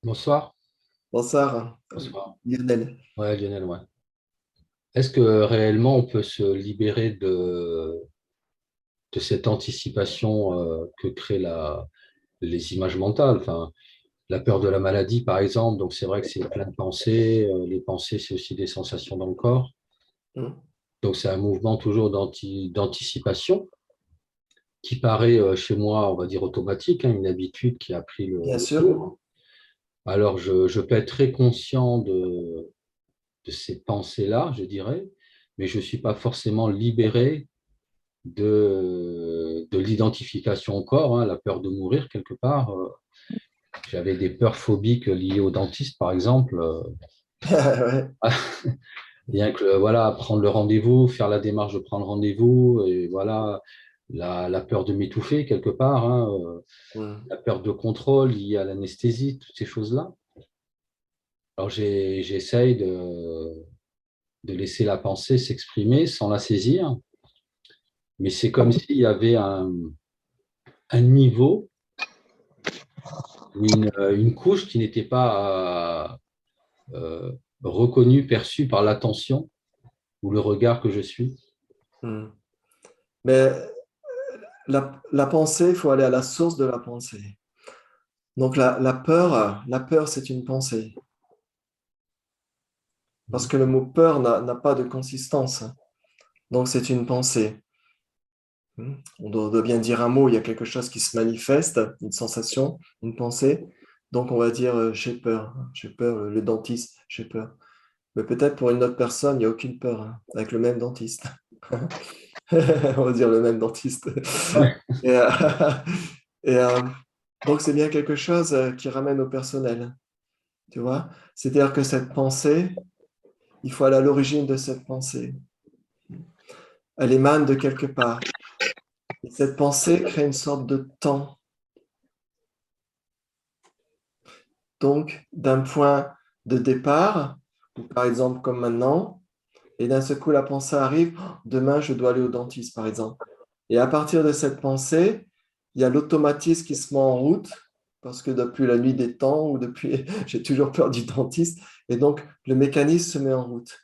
Bonsoir. Bonsoir, Bonsoir. Lionel. Ouais, Lionel, ouais. Est-ce que réellement on peut se libérer de cette anticipation que créent les images mentales? Enfin, la peur de la maladie, par exemple, donc c'est vrai que c'est plein de pensées. Les pensées, c'est aussi des sensations dans le corps. Hmm. Donc c'est un mouvement toujours d'anticipation qui paraît chez moi, on va dire, automatique, hein, une habitude qui a pris Bien le sûr. cours. Alors je peux être très conscient de ces pensées-là, je dirais, mais je ne suis pas forcément libéré de l'identification au corps, hein, la peur de mourir quelque part. J'avais des peurs phobiques liées au dentiste, par exemple. Ouais. Rien que voilà, prendre le rendez-vous, faire la démarche de prendre rendez-vous, et voilà, la peur de m'étouffer quelque part, hein, Hmm. la peur de contrôle liée à l'anesthésie, toutes ces choses-là. Alors j'essaye de laisser la pensée s'exprimer sans la saisir, mais c'est comme s'il y avait un niveau ou une couche qui n'était pas reconnue, perçue par l'attention ou le regard que je suis. Hmm. Mais la pensée, il faut aller à la source de la pensée. Donc la peur, c'est une pensée. Parce que le mot peur n'a pas de consistance. Donc c'est une pensée. Hmm. On doit bien dire un mot, il y a quelque chose qui se manifeste, une sensation, une pensée. Donc on va dire j'ai peur, le dentiste, j'ai peur. Mais peut-être pour une autre personne, il n'y a aucune peur hein, avec le même dentiste. On va dire le même dentiste. Ouais. Et, et, donc, c'est bien quelque chose qui ramène au personnel, tu vois. C'est-à-dire que cette pensée, il faut aller à l'origine de cette pensée. Elle émane de quelque part. Et cette pensée crée une sorte de temps. Donc, d'un point de départ, ou par exemple comme maintenant, et d'un seul coup, la pensée arrive, oh, demain, je dois aller au dentiste, par exemple. Et à partir de cette pensée, il y a l'automatisme qui se met en route, parce que depuis la nuit des temps, ou depuis, j'ai toujours peur du dentiste, et donc le mécanisme se met en route.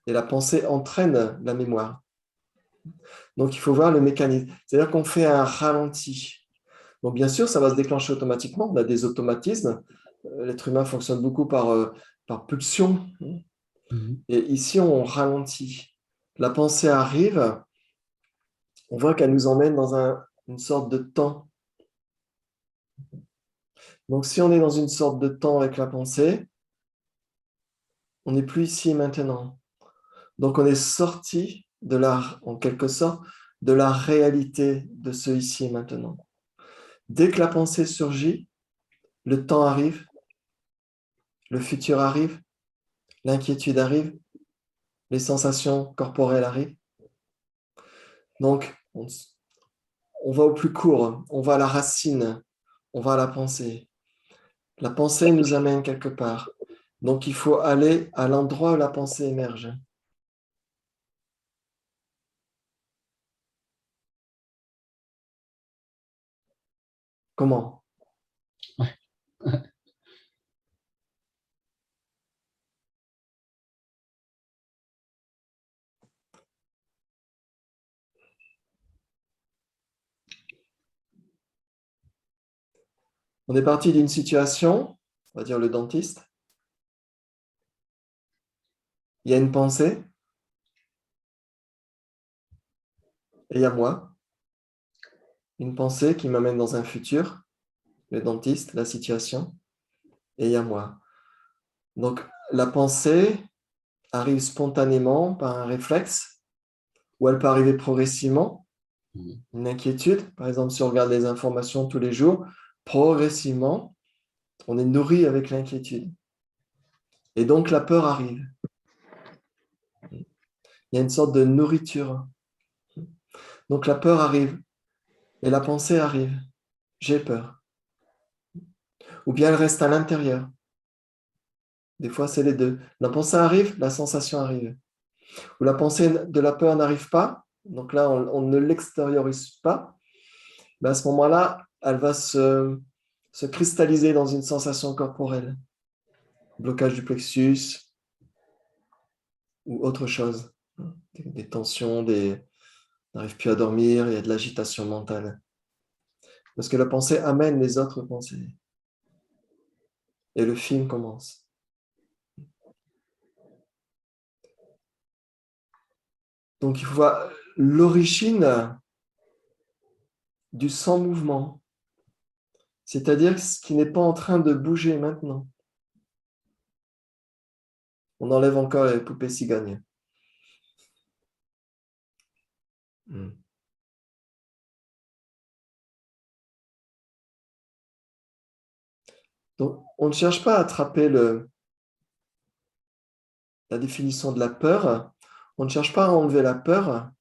Et la pensée entraîne la mémoire. Donc il faut voir le mécanisme. C'est-à-dire qu'on fait un ralenti. Donc bien sûr, ça va se déclencher automatiquement. On a des automatismes. L'être humain fonctionne beaucoup par pulsion. Mhm. Et ici, on ralentit. La pensée arrive, on voit qu'elle nous emmène dans une sorte de temps. Donc, si on est dans une sorte de temps avec la pensée, on n'est plus ici et maintenant. Donc, on est sorti en quelque sorte, de la réalité de ce ici et maintenant. Dès que la pensée surgit, le temps arrive, le futur arrive, l'inquiétude arrive, les sensations corporelles arrivent. Donc, on va au plus court, on va à la racine, on va à la pensée. La pensée nous amène quelque part. Donc, il faut aller à l'endroit où la pensée émerge. Comment? Ouais. On est parti d'une situation, on va dire le dentiste. Il y a une pensée et il y a moi. Une pensée qui m'amène dans un futur, le dentiste, la situation, et il y a moi. Donc, la pensée arrive spontanément par un réflexe ou elle peut arriver progressivement. Mhm. Une inquiétude, par exemple, si on regarde les informations tous les jours, progressivement, on est nourri avec l'inquiétude. Et donc, la peur arrive. Il y a une sorte de nourriture. Donc, la peur arrive et la pensée arrive. J'ai peur. Ou bien elle reste à l'intérieur. Des fois, c'est les deux. La pensée arrive, la sensation arrive. Ou la pensée de la peur n'arrive pas, donc là, on ne l'extériorise pas. Mais à ce moment-là, elle va se cristalliser dans une sensation corporelle, blocage du plexus ou autre chose. Des tensions, on n'arrive plus à dormir, il y a de l'agitation mentale. Parce que la pensée amène les autres pensées. Et le film commence. Donc il faut voir l'origine du sans-mouvement, c'est-à-dire ce qui n'est pas en train de bouger maintenant. On enlève encore les poupées cigognes. Donc, on ne cherche pas à attraper la définition de la peur. On ne cherche pas à enlever la peur.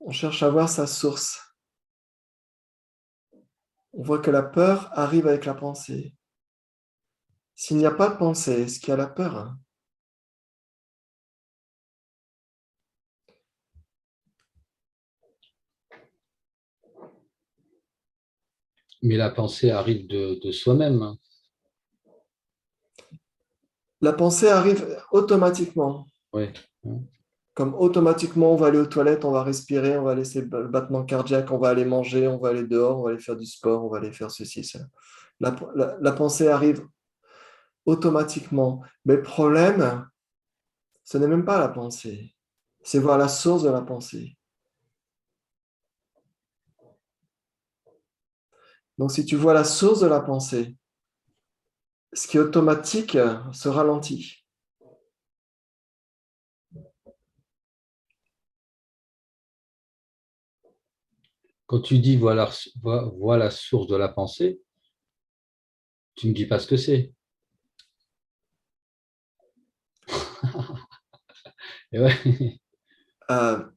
On cherche à voir sa source. On voit que la peur arrive avec la pensée. S'il n'y a pas de pensée, est-ce qu'il y a la peur? Mais la pensée arrive de soi-même, hein. La pensée arrive automatiquement. Ouais. Comme automatiquement, on va aller aux toilettes, on va respirer, on va laisser le battement cardiaque, on va aller manger, on va aller dehors, on va aller faire du sport, on va aller faire ceci, cela. La pensée arrive automatiquement. Mais le problème, ce n'est même pas la pensée. C'est voir la source de la pensée. Donc, si tu vois la source de la pensée, ce qui est automatique se ralentit. Quand tu dis vois la source de la pensée, tu ne me dis pas ce que c'est. Et ouais. Euh,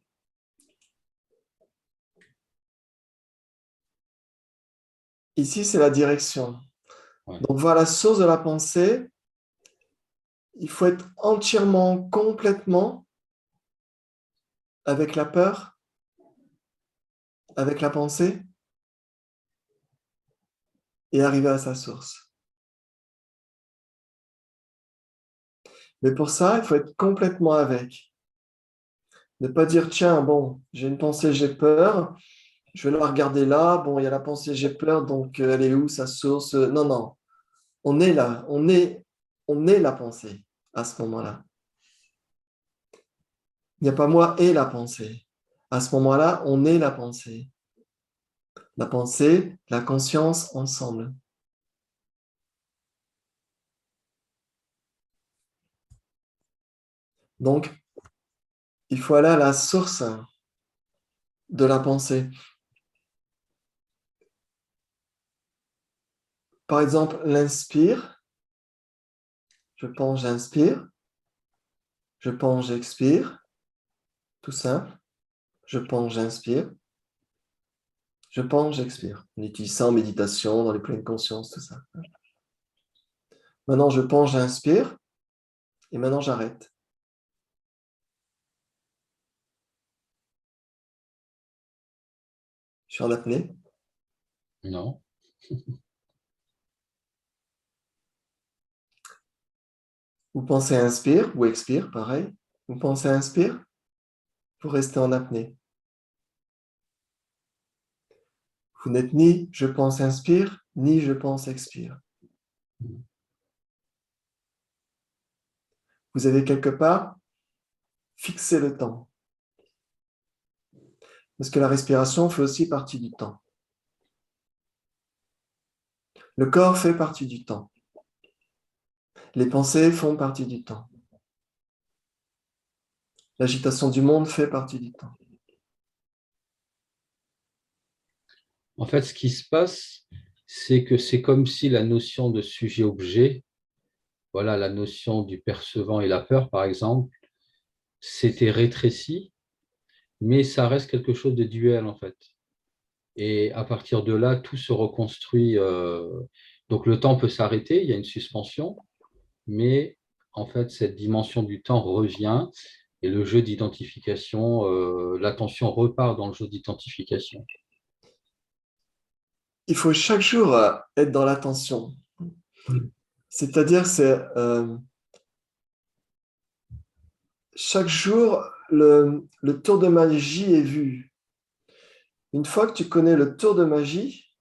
Ici, c'est la direction. Ouais. Donc, voir la source de la pensée, il faut être entièrement, complètement avec la peur, avec la pensée, et arriver à sa source. Mais pour ça, il faut être complètement avec. Ne pas dire, tiens, bon, j'ai une pensée, j'ai peur, je vais la regarder là, bon, il y a la pensée, j'ai peur, donc elle est où, sa source? Non, non, on est là, on est la pensée à ce moment-là. Il n'y a pas moi et la pensée. À ce moment-là, on est la pensée. La pensée, la conscience ensemble. Donc, il faut aller à la source de la pensée. Par exemple, l'inspire, je pense, j'inspire, je pense, j'expire, tout simple. Je pense, j'inspire, je pense, j'expire. On utilise ça en méditation, dans les pleines consciences, tout ça. Maintenant, je pense, j'inspire, et maintenant, j'arrête. Je suis en apnée. Non. Vous pensez inspire ou expire, pareil. Vous pensez inspire, vous restez en apnée. Vous n'êtes ni je pense inspire, ni je pense expire. Vous avez quelque part fixé le temps. Parce que la respiration fait aussi partie du temps. Le corps fait partie du temps. Les pensées font partie du temps. L'agitation du monde fait partie du temps. En fait, ce qui se passe, c'est que c'est comme si la notion de sujet-objet, voilà, la notion du percevant et la peur, par exemple, s'était rétrécie, mais ça reste quelque chose de duel, en fait. Et à partir de là, tout se reconstruit. Donc le temps peut s'arrêter, il y a une suspension, mais en fait, cette dimension du temps revient et le jeu d'identification, l'attention repart dans le jeu d'identification. il faut chaque jour être dans l'attention. C'est-à-dire, chaque jour, le tour de magie est vu. Une fois que tu connais le tour de magie,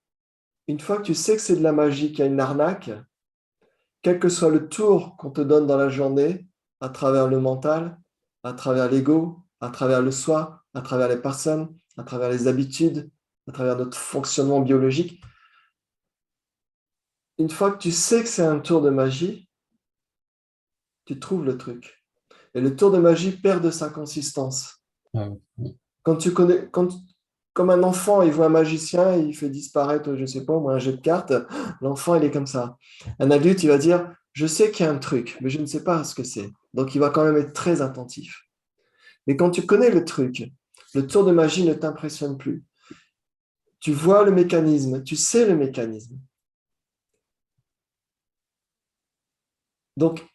une fois que tu sais que c'est de la magie, qu'il y a une arnaque, quel que soit le tour qu'on te donne dans la journée, à travers le mental, à travers l'ego, à travers le soi, à travers les personnes, à travers les habitudes, à travers notre fonctionnement biologique, une fois que tu sais que c'est un tour de magie, tu trouves le truc. Et le tour de magie perd de sa consistance. Ouais. Quand tu connais, comme un enfant, il voit un magicien, il fait disparaître, je ne sais pas, moi, un jeu de cartes, l'enfant, il est comme ça. Un adulte, il va dire, je sais qu'il y a un truc, mais je ne sais pas ce que c'est. Donc, il va quand même être très attentif. Mais quand tu connais le truc, le tour de magie ne t'impressionne plus. Tu vois le mécanisme, tu sais le mécanisme. Donc,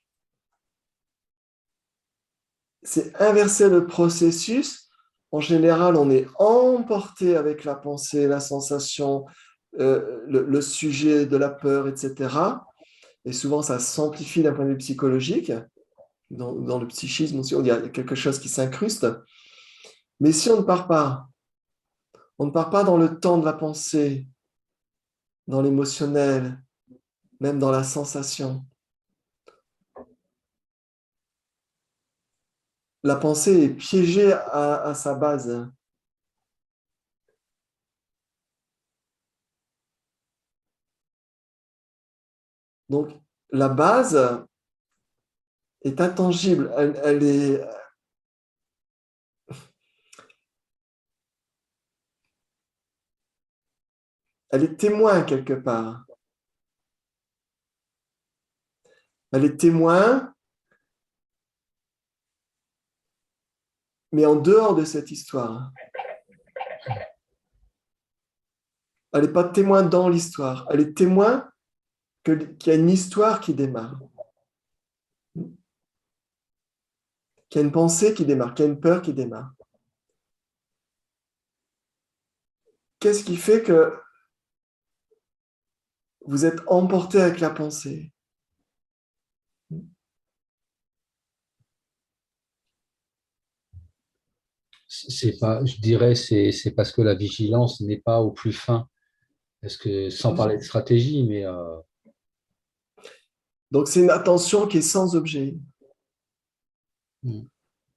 c'est inverser le processus. En général, on est emporté avec la pensée, la sensation, le sujet de la peur, etc. Et souvent, ça s'amplifie d'un point de vue psychologique. Dans le psychisme aussi, il y a quelque chose qui s'incruste. Mais si on ne part pas dans le temps de la pensée, dans l'émotionnel, même dans la sensation. La pensée est piégée à sa base. Donc, la base est intangible. Elle est témoin quelque part. Elle est témoin, mais en dehors de cette histoire. Elle n'est pas témoin dans l'histoire. Elle est témoin qu'il y a une histoire qui démarre, qu'il y a une pensée qui démarre, qu'il y a une peur qui démarre. Qu'est-ce qui fait que vous êtes emporté avec la pensée? C'est pas, je dirais, c'est parce que la vigilance n'est pas au plus fin. Parce que, sans parler de stratégie, mais Donc, c'est une attention qui est sans objet. mm,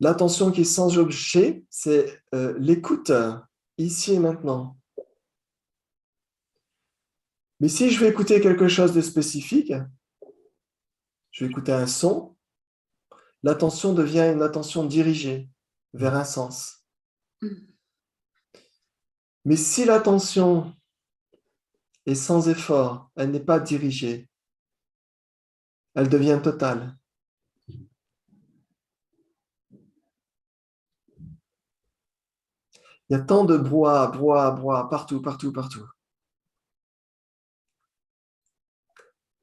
L'attention qui est sans objet, c'est l'écoute ici et maintenant. Mais si je veux écouter quelque chose de spécifique, je vais écouter un son, l'attention devient une attention dirigée vers un sens. Mais si l'attention est sans effort, elle n'est pas dirigée, elle devient totale. Il y a tant de brouhaha, partout, partout, partout.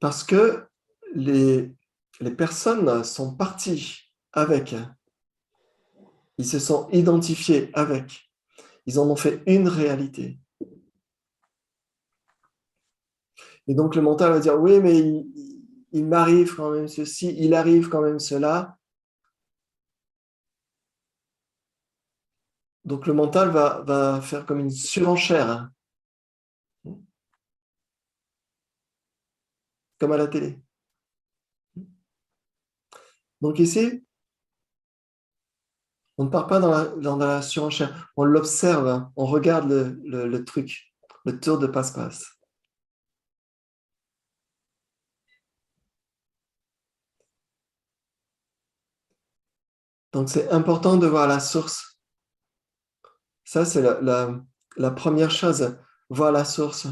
Parce que les, les personnes sont parties avec, ils se sont identifiés avec, ils en ont fait une réalité. Et donc le mental va dire, oui, mais il m'arrive quand même ceci, il arrive quand même cela. Donc le mental va faire comme une surenchère, comme à la télé. Donc ici, on ne part pas dans la surenchère, on l'observe, on regarde le truc, le tour de passe-passe. Donc c'est important de voir la source. Ça, c'est la première chose, voir la source.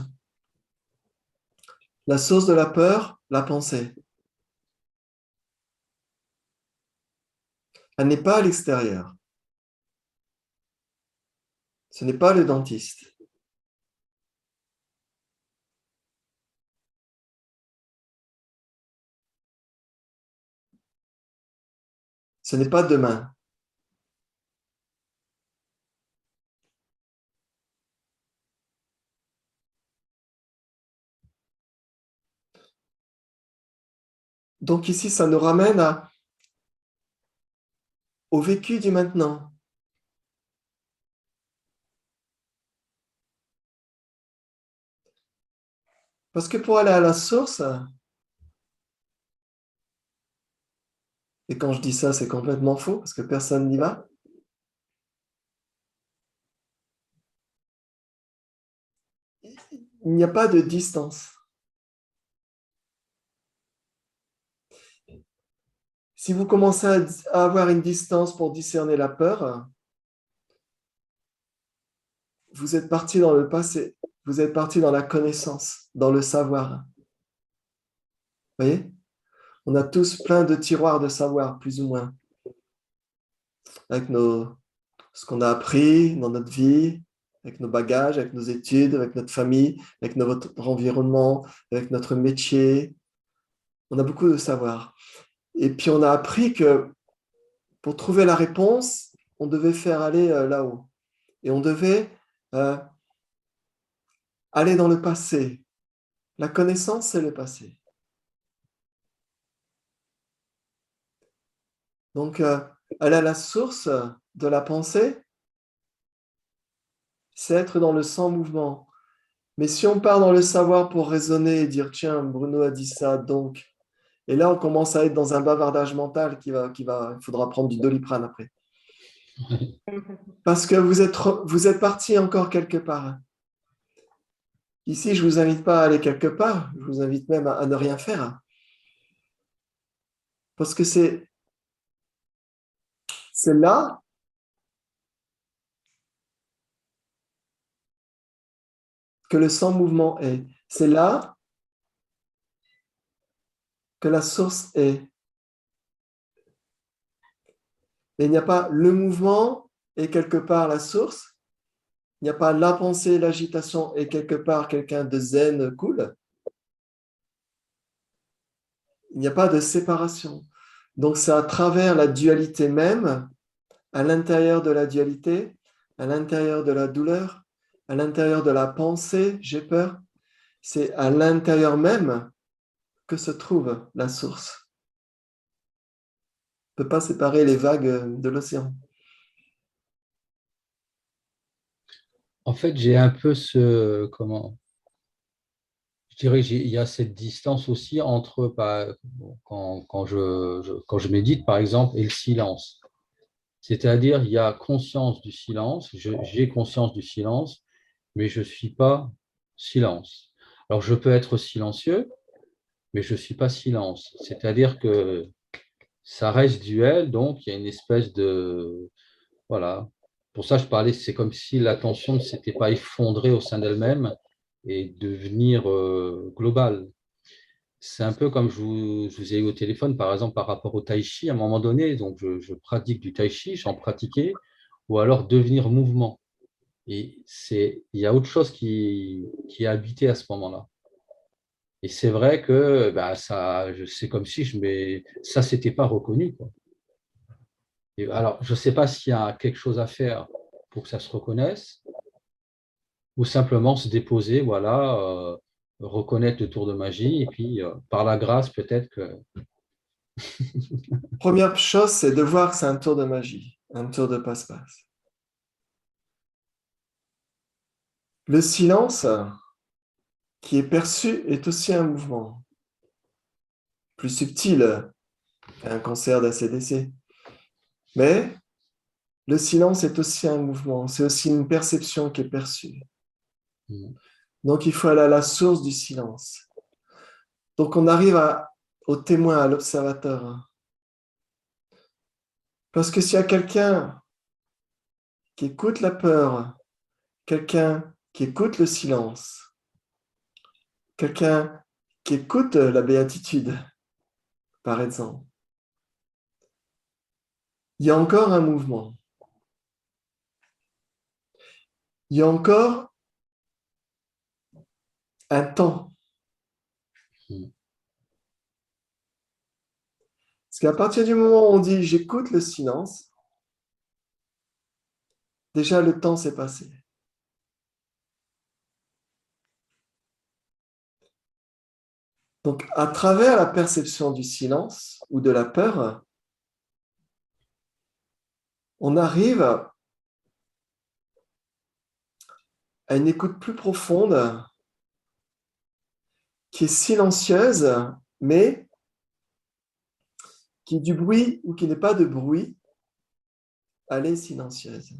La source de la peur, la pensée. Elle n'est pas à l'extérieur. Ce n'est pas le dentiste. Ce n'est pas demain. Donc ici, ça nous ramène au vécu du maintenant. Parce que pour aller à la source, et quand je dis ça, c'est complètement faux, parce que personne n'y va, il n'y a pas de distance. Si vous commencez à avoir une distance pour discerner la peur, vous êtes parti dans le passé, vous êtes parti dans la connaissance, dans le savoir. Vous voyez? On a tous plein de tiroirs de savoir, plus ou moins, avec ce qu'on a appris dans notre vie, avec nos bagages, avec nos études, avec notre famille, avec notre environnement, avec notre métier. On a beaucoup de savoir. Et puis, on a appris que pour trouver la réponse, on devait faire aller là-haut. Et on devait euh, aller dans le passé. La connaissance, c'est le passé. Donc, aller à la source de la pensée, c'est être dans le sans mouvement. Mais si on part dans le savoir pour raisonner et dire, tiens, Bruno a dit ça, donc, et là, on commence à être dans un bavardage mental il faudra prendre du Doliprane après. Parce que vous êtes parti encore quelque part. Ici, je ne vous invite pas à aller quelque part, je vous invite même à ne rien faire. Parce que c'est là que le sans-mouvement est. C'est là que la source est. Et il n'y a pas le mouvement et quelque part la source. Il n'y a pas la pensée, l'agitation et quelque part quelqu'un de zen cool. Il n'y a pas de séparation. Donc c'est à travers la dualité même, à l'intérieur de la dualité, à l'intérieur de la douleur, à l'intérieur de la pensée, j'ai peur, c'est à l'intérieur même que se trouve la source. On ne peut pas séparer les vagues de l'océan. En fait, j'ai un peu je dirais qu'il y a cette distance aussi entre quand je médite, par exemple, et le silence. C'est-à-dire, il y a conscience du silence, j'ai conscience du silence, mais je ne suis pas silence. Alors, je peux être silencieux, mais je ne suis pas silence. C'est-à-dire que ça reste duel, donc il y a une espèce de... Voilà. Pour ça, je parlais, c'est comme si l'attention ne s'était pas effondrée au sein d'elle-même et devenir globale. C'est un peu comme je vous ai eu au téléphone, par exemple, par rapport au tai chi, à un moment donné, donc je pratique du tai chi, j'en pratiquais, ou alors devenir mouvement. Et il y a autre chose qui est habité à ce moment-là. Et c'est vrai que bah, c'est comme si ça, c'était pas reconnu, quoi. Et alors, je ne sais pas s'il y a quelque chose à faire pour que ça se reconnaisse, ou simplement se déposer, voilà, reconnaître le tour de magie, et puis par la grâce, peut-être que... Première chose, c'est de voir que c'est un tour de magie, un tour de passe-passe. Le silence qui est perçu est aussi un mouvement plus subtil qu'un concert d'ACDC. Mais le silence est aussi un mouvement, c'est aussi une perception qui est perçue. Donc il faut aller à la source du silence. Donc on arrive au témoin, à l'observateur. Parce que s'il y a quelqu'un qui écoute la peur, quelqu'un qui écoute le silence, quelqu'un qui écoute la béatitude, par exemple, il y a encore un mouvement. Il y a encore un temps. Parce qu'à partir du moment où on dit j'écoute le silence, déjà le temps s'est passé. Donc, à travers la perception du silence ou de la peur, on arrive à une écoute plus profonde qui est silencieuse, mais qui est du bruit ou qui n'est pas de bruit, elle est silencieuse.